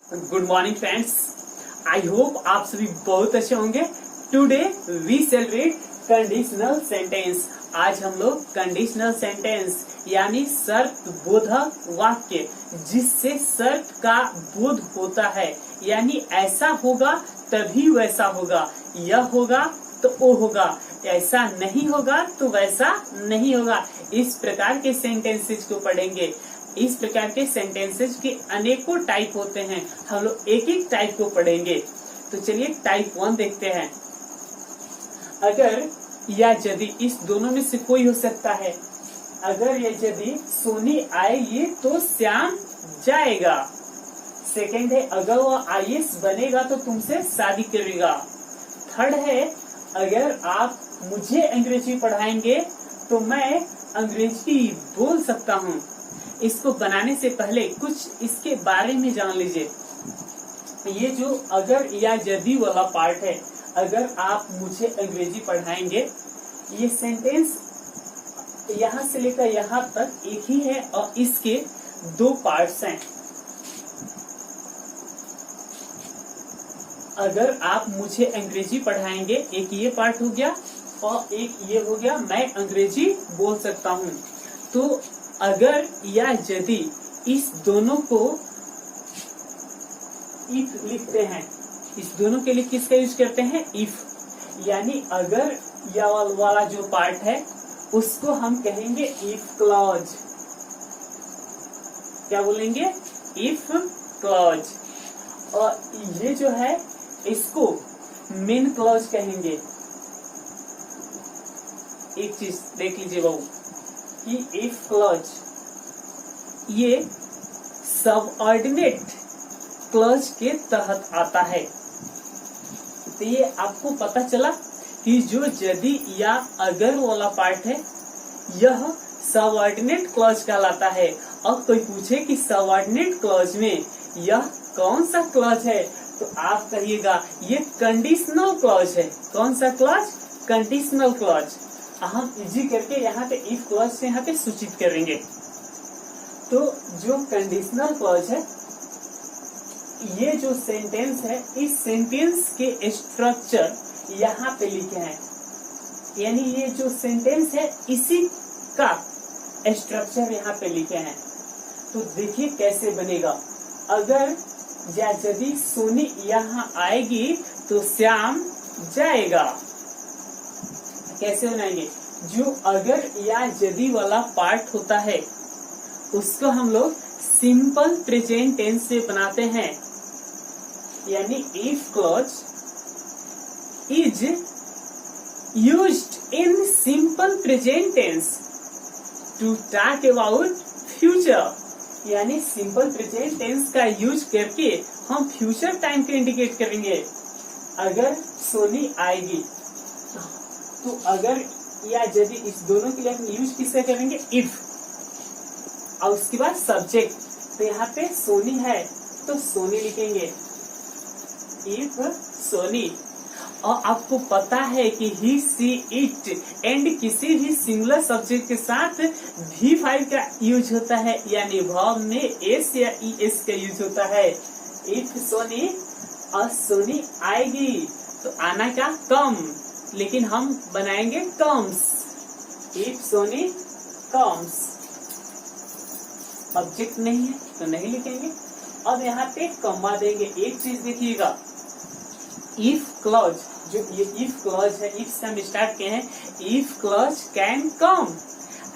Good morning friends, I hope आप सभी बहुत अच्छे होंगे। Today we celebrate conditional sentence. आज हम लोग कंडीशनल सेंटेंस यानी शर्त बोधक वाक्य, जिससे शर्त का बोध होता है, यानी ऐसा होगा तभी वैसा होगा, यह होगा तो वो होगा, ऐसा नहीं होगा तो वैसा नहीं होगा। इस प्रकार के सेंटेंसेस को पढ़ेंगे। इस प्रकार के सेंटेंसेस के अनेकों टाइप होते हैं, हम लोग एक एक टाइप को पढ़ेंगे। तो चलिए टाइप 1 देखते हैं। अगर या यदि, इस दोनों में से कोई हो सकता है। अगर या यदि सोनी आएगी तो श्याम जाएगा। सेकंड है, अगर वह IAS बनेगा तो तुमसे शादी करेगा। थर्ड है, अगर आप मुझे अंग्रेजी पढ़ाएंगे तो मैं अंग्रेजी बोल सकता हूँ। इसको बनाने से पहले कुछ इसके बारे में जान लीजिए। ये जो अगर या यदि वाला पार्ट है, अगर आप मुझे अंग्रेजी पढ़ाएंगे, ये सेंटेंस यहाँ से लेकर यहाँ तक एक ही है और इसके दो पार्ट्स हैं। अगर आप मुझे अंग्रेजी पढ़ाएंगे, एक ये पार्ट हो गया और एक ये हो गया मैं अंग्रेजी बोल सकता हूँ। तो अगर या यदि, इस दोनों को इफ लिखते हैं। इस दोनों के लिए किसका यूज करते हैं? इफ। यानी अगर या वाला जो पार्ट है उसको हम कहेंगे इफ क्लॉज। क्या बोलेंगे? If clause. और ये जो है इसको मेन क्लॉज कहेंगे। एक चीज देख लीजिए बाबू कि इफ क्लॉज ये सबऑर्डिनेट क्लॉज के तहत आता है। तो ये आपको पता चला कि जो यदि या अगर वाला पार्ट है यह सबऑर्डिनेट क्लॉज कहलाता है। अब कोई पूछे कि सबऑर्डिनेट क्लॉज में यह कौन सा क्लॉज है, तो आप कहिएगा ये कंडीशनल क्लॉज है। कौन सा क्लॉज? Conditional clause. हम इजी करके यहाँ पे इफ क्लॉज से यहाँ पे सूचित करेंगे। तो जो कंडीशनल क्लॉज है, ये जो सेंटेंस है, इस सेंटेंस के स्ट्रक्चर यहाँ पे लिखे हैं। यानी ये जो सेंटेंस है इसी का स्ट्रक्चर यहाँ पे लिखे हैं। तो देखिए कैसे बनेगा। अगर या यदि सोनी यहाँ आएगी तो श्याम जाएगा। कैसे बनाएंगे? जो अगर या यदि वाला पार्ट होता है उसको हम लोग सिंपल प्रेजेंट टेंस से बनाते हैं। यानी if clause is used in simple present tense to talk about future. यानी सिंपल प्रेजेंट टेंस का यूज करके हम फ्यूचर टाइम को इंडिकेट करेंगे। अगर सोनी आएगी तो अगर या यदि, इस दोनों के लिए हम यूज किससे करेंगे? इफ। और उसके बाद सब्जेक्ट। तो यहाँ पे सोनी है तो सोनी लिखेंगे, इफ सोनी। और आपको पता है कि ही, सी, इट एंड किसी भी सिंगुलर सब्जेक्ट के साथ V5 का यूज होता है, यानी वर्ब में एस या ES का यूज होता है। इफ सोनी, और सोनी आएगी तो आना क्या? कम, लेकिन हम बनाएंगे comes. If Soni comes. Object नहीं है तो नहीं लिखेंगे। अब यहाँ पे कॉमा देंगे। एक चीज देखिएगा, इफ क्लॉज, जो ये इफ क्लॉज है, इफ से हम स्टार्ट किए हैं। If clause can come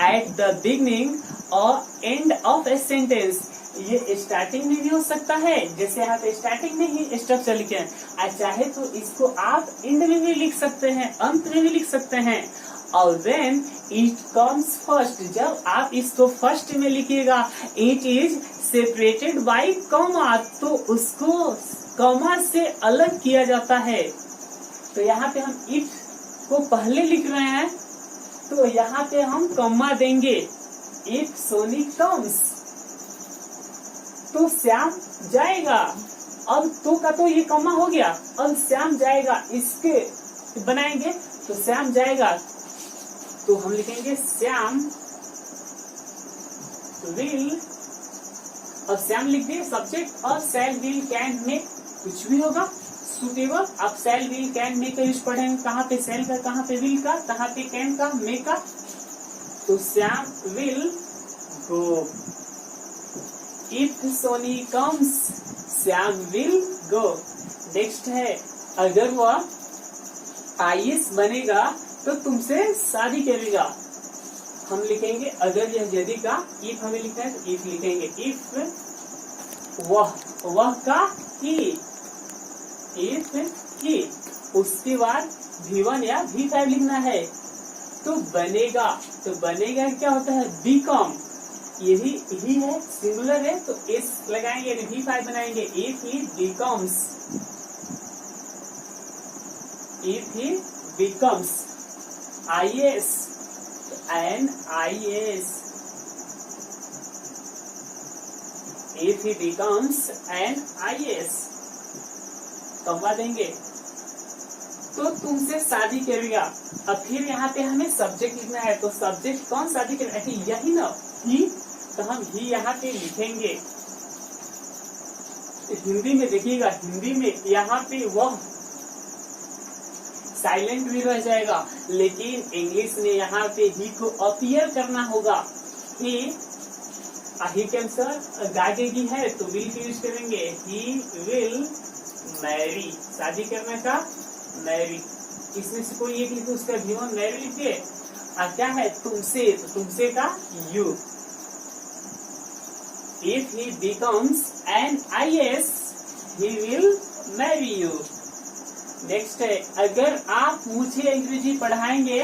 at the beginning और एंड ऑफ ए सेंटेंस। ये स्टार्टिंग में भी हो सकता है, जैसे यहाँ पे स्टार्टिंग में ही स्ट्रक्चर लिखे हैं। चाहे तो इसको आप एंड में भी लिख सकते हैं, अंत में भी लिख सकते हैं। और व्हेन इट कम्स फर्स्ट, जब आप इसको फर्स्ट में लिखिएगा, it is separated by comma, तो उसको कॉमा से अलग किया जाता है। तो यहाँ पे हम इफ को पहले लिख रहे हैं तो यहाँ पे हम कॉमा देंगे। इफ सोनी कम्स, तो श्याम जाएगा। अब तो का तो ये कॉमा हो गया, अब श्याम जाएगा, इसके बनाएंगे तो श्याम जाएगा। तो हम लिखेंगे श्याम विल अब श्याम लिख दिए सब्जेक्ट और शैल विल कैन मेक कुछ भी होगा सुटेबल। अब शैल विल कैन मेक का यूज पढ़ेंगे, कहाँ पे शैल का, कहाँ पे विल का, कहाँ पे कैन का, मेक का। तो Shyam will go. If Soni comes Shyam will go. Next है अगर वह IAS बनेगा तो तुमसे शादी करेगा। हम लिखेंगे अगर यह यदि का, इफ हमें लिखना है तो इफ लिखेंगे। इफ वह का ही, इफ ही, उसके बाद V1 या V5 लिखना है। तो बनेगा, तो बनेगा क्या होता है बिकम, यही ही है सिंगुलर है तो एस लगाएंगे यानी V5 बनाएंगे। If he becomes, if he becomes IAS and IAS, if he becomes an IAS कमा देंगे तो तुमसे शादी करेगा। अब फिर यहाँ पे हमें सब्जेक्ट लिखना है, तो सब्जेक्ट कौन शादी करेगा, यही ना ही, तो हम ही यहाँ पे लिखेंगे। हिंदी में देखिएगा, हिंदी में यहाँ पे वह साइलेंट भी रह जाएगा, लेकिन इंग्लिश में यहाँ पे ही को अपीयर करना होगा। ही कैंसर गागेगी है तो विल की यूज करेंगे। ही विल मैरी, शादी करने का मैरी। इसमें से कोई एक लिखे उसका V1 मैरी लिखिए। क्या है तुमसे, तो तुमसे का you. If he becomes N IAS he will marry you. Next है अगर आप मुझे अंग्रेजी पढ़ाएंगे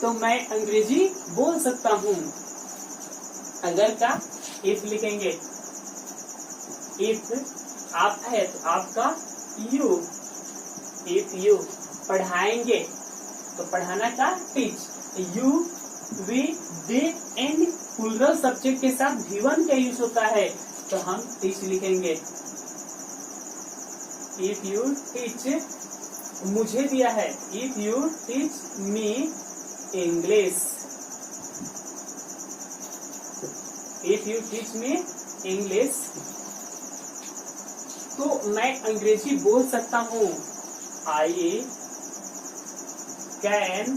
तो मैं अंग्रेजी बोल सकता हूँ। अगर का इफ लिखेंगे। इफ आप है तो आपका यू, इफ यू पढ़ाएंगे तो पढ़ाना का teach. You we they and plural subject के साथ V1 का यूज होता है तो हम टीच लिखेंगे। इफ यू टीच, मुझे दिया है if you teach me English, if you teach me English तो मैं अंग्रेजी बोल सकता हूँ। I can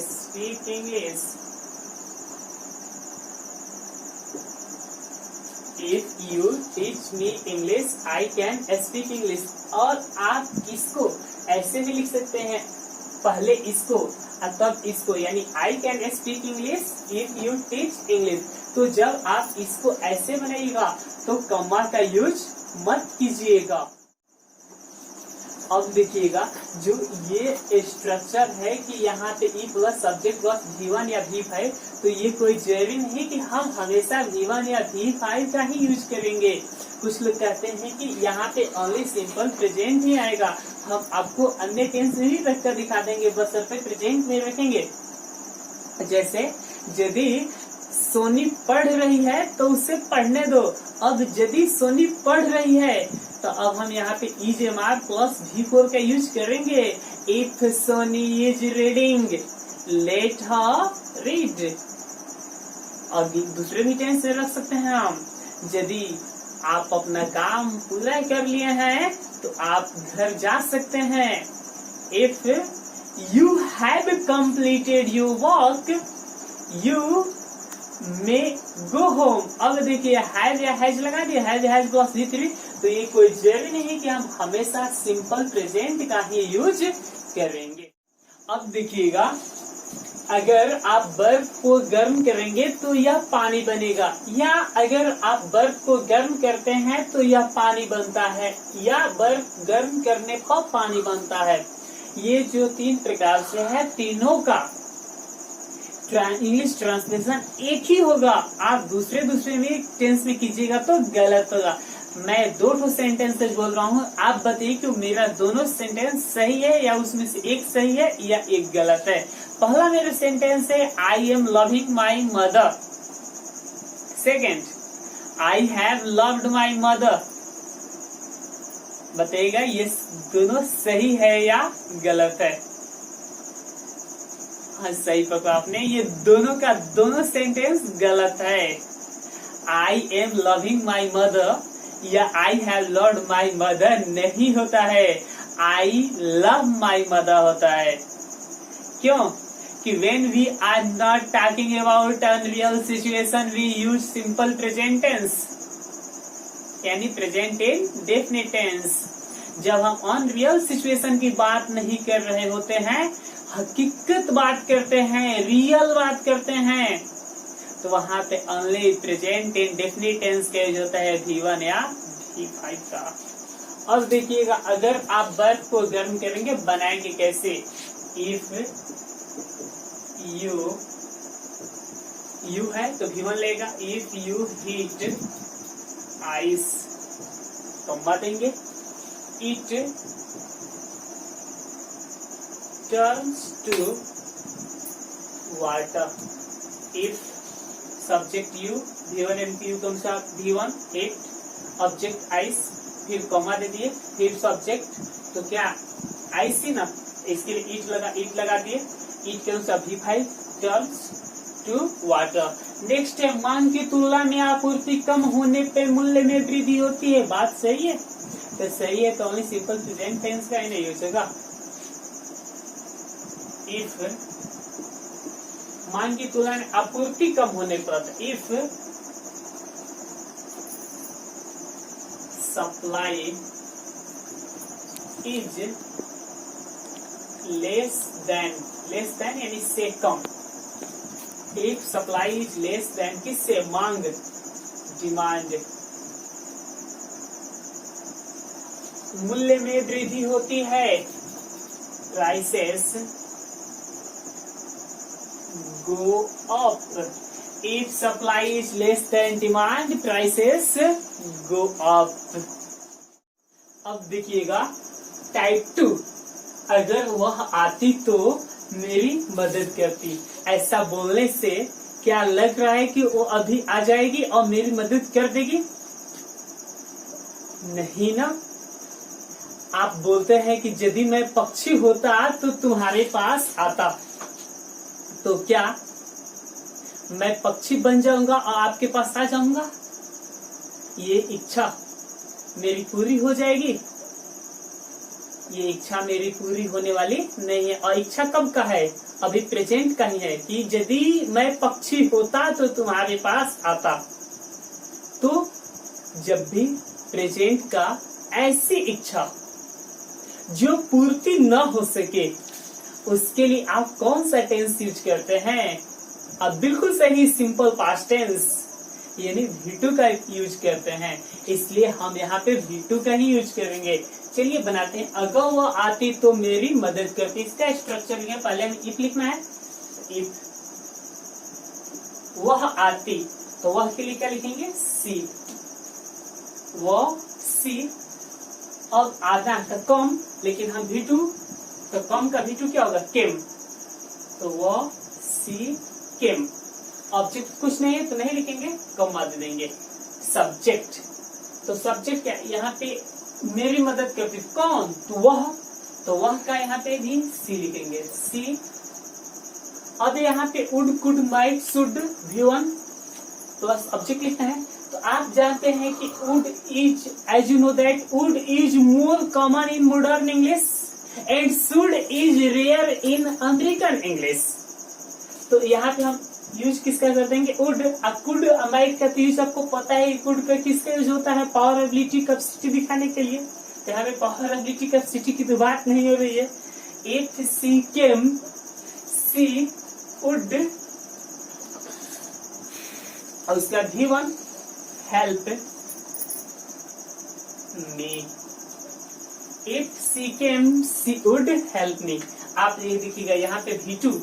speak English. If you teach me English I can speak English. और आप इसको ऐसे भी लिख सकते हैं, पहले इसको और तब इसको, यानी I can speak English if you teach English. तो जब आप इसको ऐसे बनाइएगा तो कॉमा का यूज मत कीजिएगा। अब देखिएगा जो ये स्ट्रक्चर है कि यहाँ पे E plus subject plus V1 या V5, तो ये कोई जरूरी नहीं कि हम हमेशा V1 या V5 का ही यूज करेंगे। कुछ लोग कहते हैं कि यहाँ पे ओनली सिंपल प्रेजेंट ही आएगा। हम आपको अन्य टेंस में भी रखकर दिखा देंगे, बस सिर्फ प्रेजेंट में रखेंगे। जैसे यदि सोनी पढ़ रही है तो उसे पढ़ने दो। अब यदि सोनी पढ़ रही है तो अब हम यहाँ पे EJMR प्लस V4 का यूज करेंगे। If Soni is reading let her read. और दूसरे भी टेंस से रख सकते हैं हम। यदि आप अपना काम पूरा कर लिए हैं तो आप घर जा सकते हैं। If you have completed your work you may go home. अब देखिए हैव या हैज लगा दिया, हैव हैज प्लस V3, तो ये कोई जरूरी नहीं कि हम हमेशा सिंपल प्रेजेंट का ही यूज करेंगे। अब देखिएगा अगर आप बर्फ को गर्म करेंगे तो यह पानी बनेगा, या अगर आप बर्फ को गर्म करते हैं तो यह पानी बनता है, या बर्फ गर्म करने पर पानी बनता है। ये जो तीन प्रकार से है तीनों का इंग्लिश ट्रांसलेशन एक ही होगा। आप दूसरे में टेंस में कीजिएगा तो गलत होगा। मैं दो सेंटेंसेस बोल रहा हूँ, आप बताइए कि मेरा दोनों सेंटेंस सही है या उसमें से एक सही है या एक गलत है। पहला मेरा सेंटेंस है I am loving my mother. Second I have loved my mother. बताइएगा ये दोनों सही है या गलत है। हाँ सही पकड़ा आपने, ये दोनों का दोनों सेंटेंस गलत है। I am loving my mother या I have loved my mother नहीं होता है, आई लव माई मदर होता है। क्यों? कि when we are not talking about unreal situation we use simple present tense यानी present indefinite tense। जब हम अनरियल सिचुएशन की बात नहीं कर रहे होते हैं, हकीकत बात करते हैं, रियल बात करते हैं, तो वहां पे ओनली प्रेजेंट इंडेफिनिट टेंस का यूज होता है, V1 या V5 का। अब देखिएगा, अगर आप बर्फ को गर्म करेंगे बनाएंगे कैसे? इफ यू है तो V1 लेगा। If you heat ice comma देंगे। It turns to water. If subject you, V1 MPU कौन सा? V1 हीट, ऑब्जेक्ट आइस, फिर कॉमा दे दिए, फिर सब्जेक्ट, तो क्या आइस थी ना, इसके लिए ईट लगा दिए। ईट के अनुसार V5 turns to water. Next है, मांग की तुलना में आपूर्ति कम होने पे मूल्य में वृद्धि होती है। बात सही है? तो सही है, तो ओनली सिंपल प्रेजेंट टेंस का ही नहीं यूज होगा। इफ मांग की तुलना में आपूर्ति कम होने पर, if supply is less than यानी से कम। If supply is less than किससे? मांग, डिमांड। मूल्य में वृद्धि होती है, prices go up. If supply is less than demand, prices go up. अब देखिएगा टाइप 2, अगर वह आती तो मेरी मदद करती। ऐसा बोलने से क्या लग रहा है कि वो अभी आ जाएगी और मेरी मदद कर देगी? नहीं ना। आप बोलते हैं कि यदि मैं पक्षी होता तो तुम्हारे पास आता, तो क्या मैं पक्षी बन जाऊंगा और आपके पास आ जाऊंगा? ये इच्छा मेरी पूरी हो जाएगी? ये इच्छा मेरी पूरी होने वाली नहीं है। और इच्छा कब का है? अभी प्रेजेंट का ही है कि यदि मैं पक्षी होता तो तुम्हारे पास आता। तो जब भी प्रेजेंट का ऐसी इच्छा जो पूर्ति न हो सके, उसके लिए आप कौन सा टेंस यूज करते हैं? अब बिल्कुल सही, सिंपल पास्ट टेंस यानी V2 का यूज करते हैं। इसलिए हम यहाँ पे V2 का ही यूज करेंगे। चलिए बनाते हैं, अगर वह आती तो मेरी मदद करती। इसका स्ट्रक्चर लिखा, पहले हमें इफ लिखना है। इफ वह आती, तो वह के लिए क्या लिखेंगे? सी। वह सी। अब आधा तो कम, लेकिन हम V2, तो कम का V2 क्या होगा? केम। तो वह सी केम। ऑब्जेक्ट कुछ नहीं है तो नहीं लिखेंगे, कॉमा दे देंगे। सब्जेक्ट, तो सब्जेक्ट क्या? यहाँ पे मेरी मदद करती कौन? तो वह का यहाँ पे भी सी लिखेंगे, सी। अब यहाँ पे would, could, might, should, V1 plus object लिखना है। तो आप जानते हैं कि would is, as you know that would is more common in modern English and should is rare in American English. तो यहाँ पे हम यूज किसका कर देंगे? वुड। कुड, माइट का तो यूज आपको पता है, कुड का किसका यूज होता है? पावर, एबिलिटी, कैपेसिटी दिखाने के लिए। तो यहाँ पे पावर, एबिलिटी, कैपेसिटी की तो बात नहीं हो रही है। If she came, she would, और उसका V1 help me. If she came, she would help me. आप ये देखिएगा यहाँ पे V2,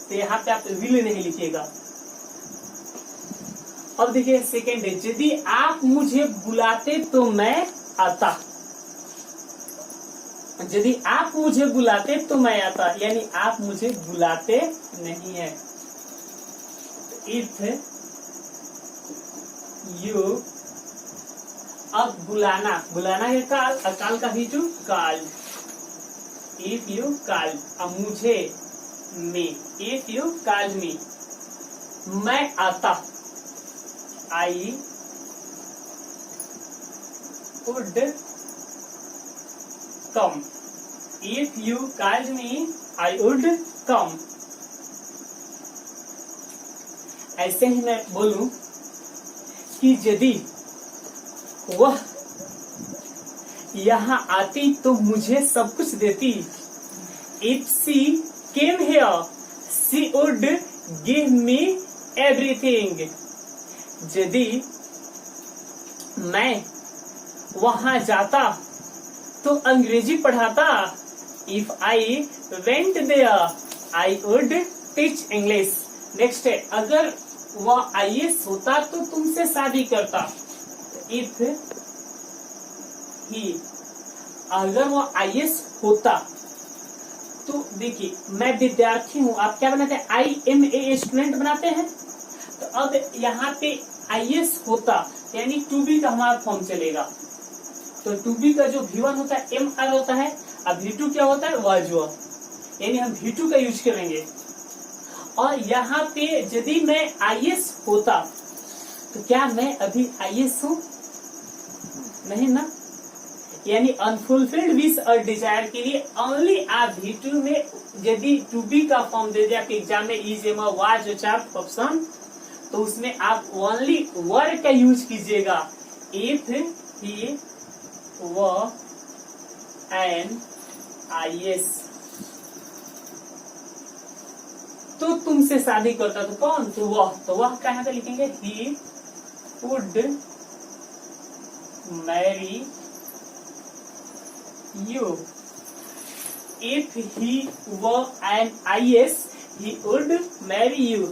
तो यहाँ पे आप विल नहीं लिखिएगा। अब देखिए सेकेंड है, यदि आप मुझे बुलाते तो मैं आता। यदि आप मुझे बुलाते तो मैं आता, यानी आप मुझे बुलाते नहीं है। इफ यू, अब बुलाना के काल, अकाल का V2 काल। इफ यू काल, अब मुझे मी। इफ यू काल मी, मैं आता। I would come, if you called me I would come. ऐसे ही मैं बोलूं कि यदि वह यहाँ आती तो मुझे सब कुछ देती। If she came here she would give me everything. यदि मैं वहां जाता तो अंग्रेजी पढ़ाता। If I went there I would teach English. Next है, अगर वह आईएएस होता तो तुमसे शादी करता। इफ ही, अगर वह आईएएस होता तो देखिए मैं विद्यार्थी हूं, आप क्या बनाते हैं, IMA स्टूडेंट बनाते हैं। तो अब यहाँ पे आईएएस होता यानी टू बी का हमारा फॉर्म चलेगा। तो टू बी का जो V1 होता है MR होता है, अब V2 क्या होता है वाज हुआ, यानी हम V2 का यूज करेंगे। और यहाँ पे यदि मैं आईएएस होता तो क्या मैं अभी आईएएस हूं, नहीं ना, यानी अनफुलफिल्ड विश और डिजायर के लिए ओनली आप V2 में यदि टू बी का फॉर्म दे दिया आपके एग्जाम में इज एम वाज चार ऑप्शन, तो उसमें आप ओनली वर्ड का यूज कीजिएगा। If he were an IAS, तो तुमसे शादी करता तो कौन, तो वह कहाँ पे लिखेंगे, he would marry you. If he were an IAS, he would marry you.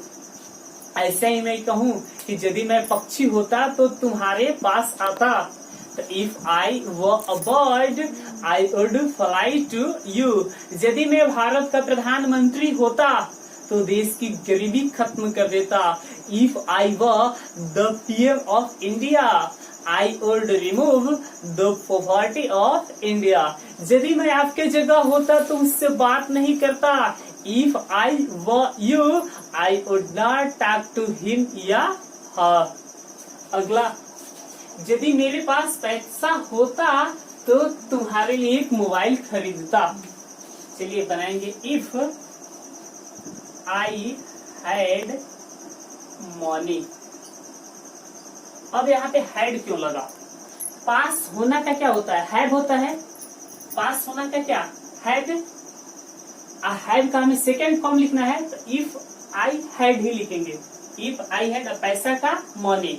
ऐसे ही मैं कहूँ कि यदि मैं पक्षी होता तो तुम्हारे पास आता। तो if I were a bird, I would fly to you. यदि मैं भारत का प्रधानमंत्री होता तो देश की गरीबी खत्म कर देता। If I were the PM of India, I would remove the poverty of India. यदि मैं आपके जगह होता तो उससे बात नहीं करता। If I were you, I would not talk to him या her. अगला, यदि मेरे पास पैसा होता तो तुम्हारे लिए एक मोबाइल खरीदता। चलिए बनाएंगे, if I had money। अब यहाँ पे हैड क्यों लगा, पास होना का क्या होता है, हैव होता है, पास होना का क्या हैड, हैड का हमें सेकेंड फॉर्म लिखना है तो इफ आई हैड ही लिखेंगे। इफ आई हैड पैसा का money,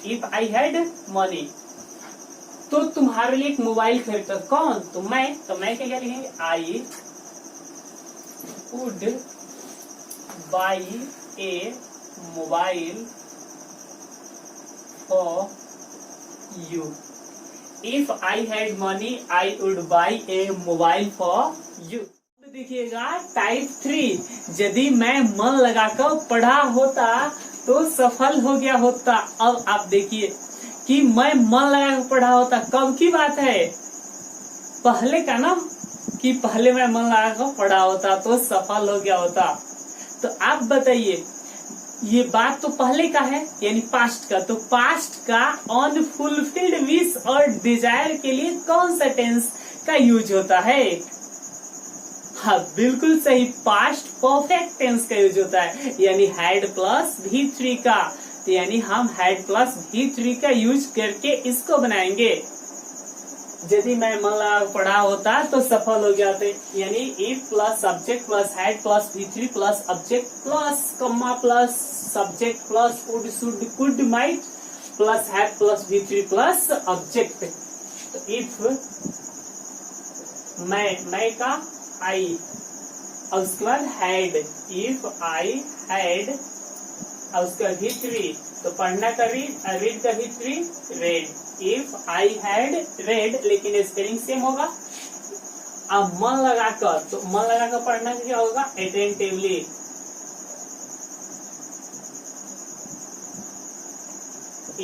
if I had money, तो तुम्हारे लिए एक मोबाइल खरीदता कौन, तो मैं क्या लिखेंगे, I would buy A mobile for you. If I had money, I would buy a mobile for you. देखिएगा टाइप 3, यदि मैं मन लगाकर पढ़ा होता तो सफल हो गया होता। अब आप देखिए कि मैं मन लगाकर पढ़ा होता, कब की बात है, पहले का ना, कि पहले मैं मन लगाकर पढ़ा होता तो सफल हो गया होता। तो आप बताइए, ये बात तो पहले का है यानी पास्ट का, तो पास्ट का अनफुलफिल्ड विश और डिजायर के लिए कौन सा टेंस का यूज होता है, हाँ बिल्कुल सही, पास्ट परफेक्ट टेंस का यूज होता है, यानी हैड प्लस V3 का। तो यानी हम हैड प्लस V3 का यूज करके इसको बनाएंगे। यदि मैं मन लगा पढ़ा होता तो सफल हो गया, यानी if plus subject plus had plus V3 plus object plus Kamma plus subject plus would should could might plus had plus V3 plus object. तो इफ मैं का आई, और उसके बाद हैड, इफ आई हैड, और उसका V3, तो पढ़ना का रीड का V3 red. If I had read, लेकिन स्पेलिंग सेम होगा। अब मन लगाकर, तो मन लगाकर पढ़ना क्या होगा, attentively.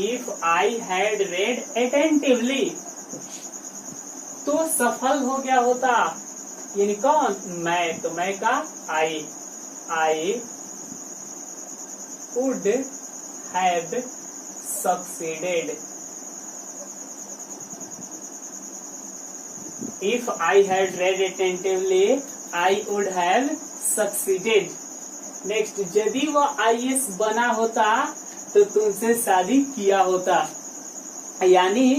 If I had read attentively, तो सफल हो गया होता, यानी कौन, मैं, तो मैं का I would have succeeded. If I had read attentively, I would have succeeded. Next, यदि वह IAS बना होता तो तुमसे शादी किया होता। यानी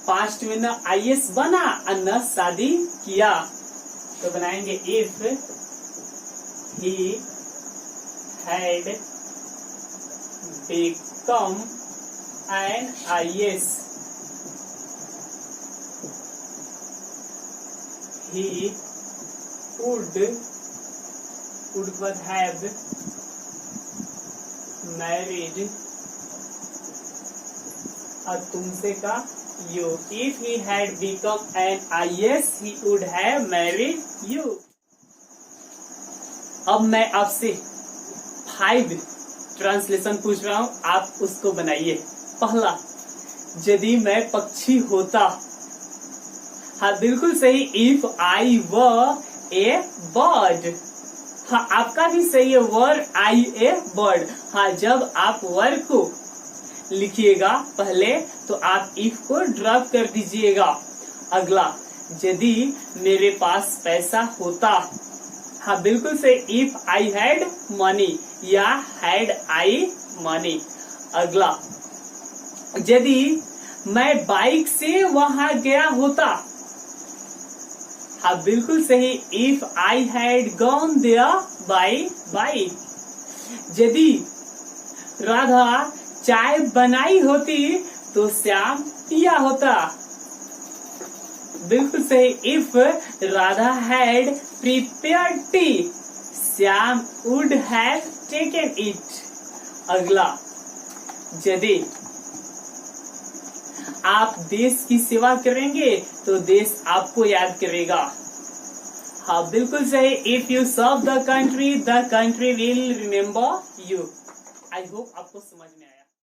पास्ट में न IAS बना और न शादी किया, तो बनाएंगे if he had become an IAS, he would have married और तुमसे का you. If he had become an IAS, he would have married you. अब मैं आपसे 5 ट्रांसलेशन पूछ रहा हूं, आप उसको बनाइए। पहला, यदि मैं पक्षी होता। हाँ बिल्कुल सही, if I were A bird. हाँ आपका भी सही है, वर आई ए बर्ड। हाँ जब आप वर को लिखिएगा पहले तो आप इफ को ड्रॉप कर दीजिएगा। अगला, यदि मेरे पास पैसा होता। हाँ बिल्कुल सही, इफ आई हैड मनी या हैड आई मनी। अगला, यदि मैं बाइक से वहां गया होता। हाँ बिल्कुल सही, if I had gone there by bike. यदि राधा चाय बनाई होती तो श्याम पिया होता। बिल्कुल सही, if Radha had prepared T, Shyam would have taken it. अगला, यदि आप देश की सेवा करेंगे तो देश आपको याद करेगा। हाँ बिल्कुल सही, if you serve the country will remember you. I hope आपको समझ में आया।